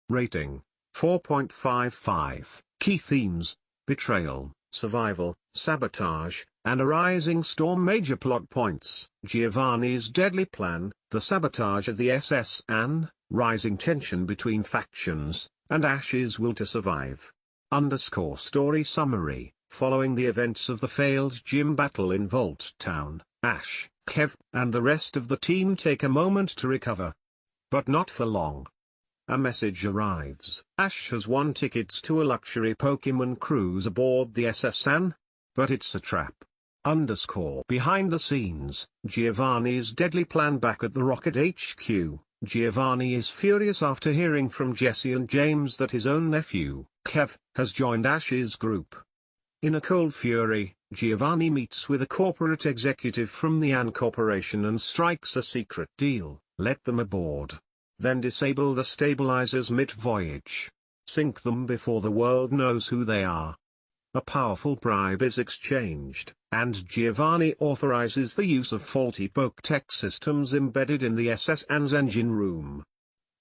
Rating: 4.55. Key themes: betrayal, survival, sabotage, and a rising storm. Major plot points: Giovanni's deadly plan, the sabotage of the SS Anne, rising tension between factions, and Ash's will to survive. Story summary: following the events of the failed gym battle in Vault Town, Ash, Kev, and the rest of the team take a moment to recover. But not for long. A message arrives. Ash has won tickets to a luxury Pokémon cruise aboard the SS Anne. But it's a trap. Behind the scenes, Giovanni's deadly plan. Back at the Rocket HQ, Giovanni is furious after hearing from Jessie and James that his own nephew, Kev, has joined Ash's group. In a cold fury, Giovanni meets with a corporate executive from the Anne Corporation and strikes a secret deal: let them aboard. Then disable the stabilizers mid-voyage. Sink them before the world knows who they are. A powerful bribe is exchanged, and Giovanni authorizes the use of faulty Pokétech systems embedded in the SS Anne's engine room.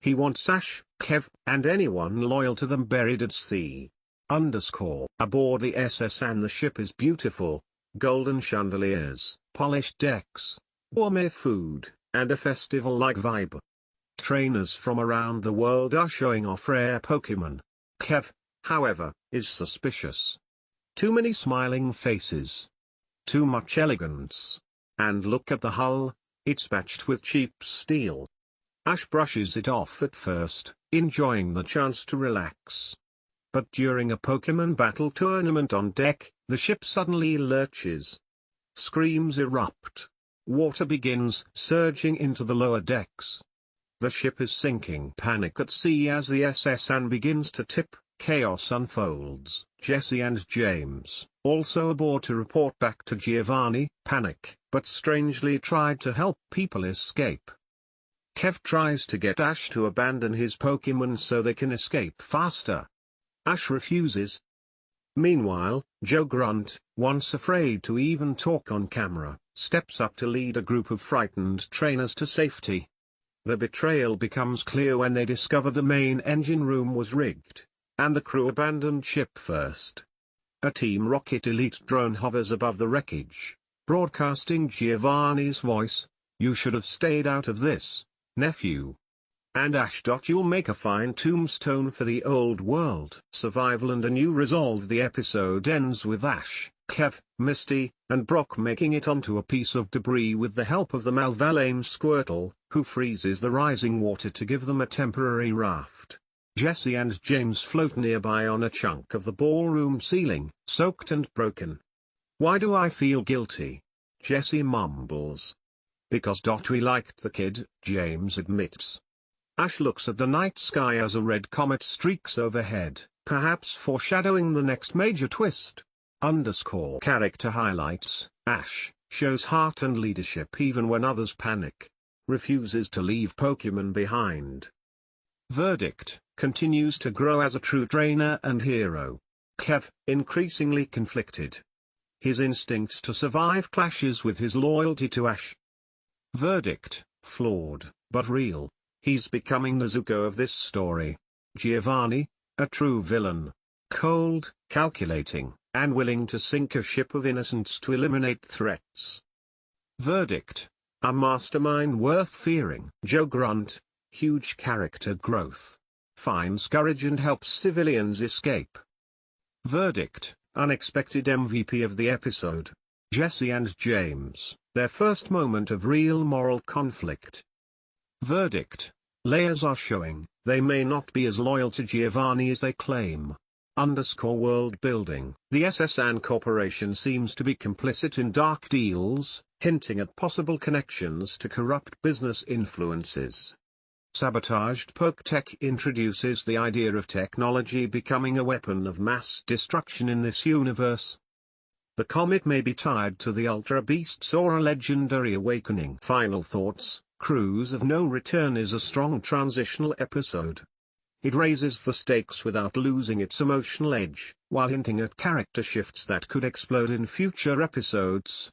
He wants Ash, Kev, and anyone loyal to them buried at sea. Aboard the SS Anne, the ship is beautiful: golden chandeliers, polished decks, gourmet food, and a festival-like vibe. Trainers from around the world are showing off rare Pokémon. Kev, however, is suspicious. Too many smiling faces. Too much elegance. And look at the hull, it's patched with cheap steel. Ash brushes it off at first, enjoying the chance to relax. But during a Pokémon battle tournament on deck, the ship suddenly lurches. Screams erupt. Water begins surging into the lower decks. The ship is sinking. Panic at sea as the SS Anne begins to tip. Chaos unfolds. Jessie and James, also aboard to report back to Giovanni, panic, but strangely tried to help people escape. Kev tries to get Ash to abandon his Pokémon so they can escape faster. Ash refuses. Meanwhile, Joe Grunt, once afraid to even talk on camera, steps up to lead a group of frightened trainers to safety. The betrayal becomes clear when they discover the main engine room was rigged, and the crew abandoned ship first. A Team Rocket elite drone hovers above the wreckage, broadcasting Giovanni's voice: "You should have stayed out of this, nephew." And Ash. "You'll make a fine tombstone for the old world." Survival and a new resolve. The episode ends with Ash, Kev, Misty, and Brock making it onto a piece of debris with the help of the Malvalamean Squirtle, who freezes the rising water to give them a temporary raft. Jessie and James float nearby on a chunk of the ballroom ceiling, soaked and broken. "Why do I feel guilty?" Jessie mumbles. "Because we liked the kid," James admits. Ash looks at the night sky as a red comet streaks overhead, perhaps foreshadowing the next major twist. Character highlights: Ash shows heart and leadership even when others panic. Refuses to leave Pokémon behind. Verdict: continues to grow as a true trainer and hero. Kev, increasingly conflicted. His instinct to survive clashes with his loyalty to Ash. Verdict: flawed, but real. He's becoming the Zuko of this story. Giovanni, a true villain. Cold, calculating, and willing to sink a ship of innocents to eliminate threats. Verdict: a mastermind worth fearing. Joe Grunt, huge character growth. Finds courage and helps civilians escape. Verdict: unexpected MVP of the episode. Jessie and James, their first moment of real moral conflict. Verdict: layers are showing, they may not be as loyal to Giovanni as they claim. World building. The SS Anne Corporation seems to be complicit in dark deals, hinting at possible connections to corrupt business influences. Sabotaged Pokétech introduces the idea of technology becoming a weapon of mass destruction in this universe. The comet may be tied to the Ultra Beasts or a legendary awakening. Final thoughts: Cruise of No Return is a strong transitional episode. It raises the stakes without losing its emotional edge, while hinting at character shifts that could explode in future episodes.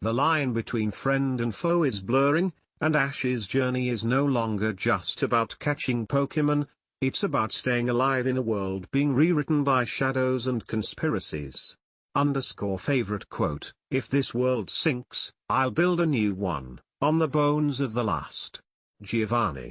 The line between friend and foe is blurring, and Ash's journey is no longer just about catching Pokémon, It's about staying alive in a world being rewritten by shadows and conspiracies. Favorite quote: "If this world sinks, I'll build a new one, on the bones of the last." Giovanni.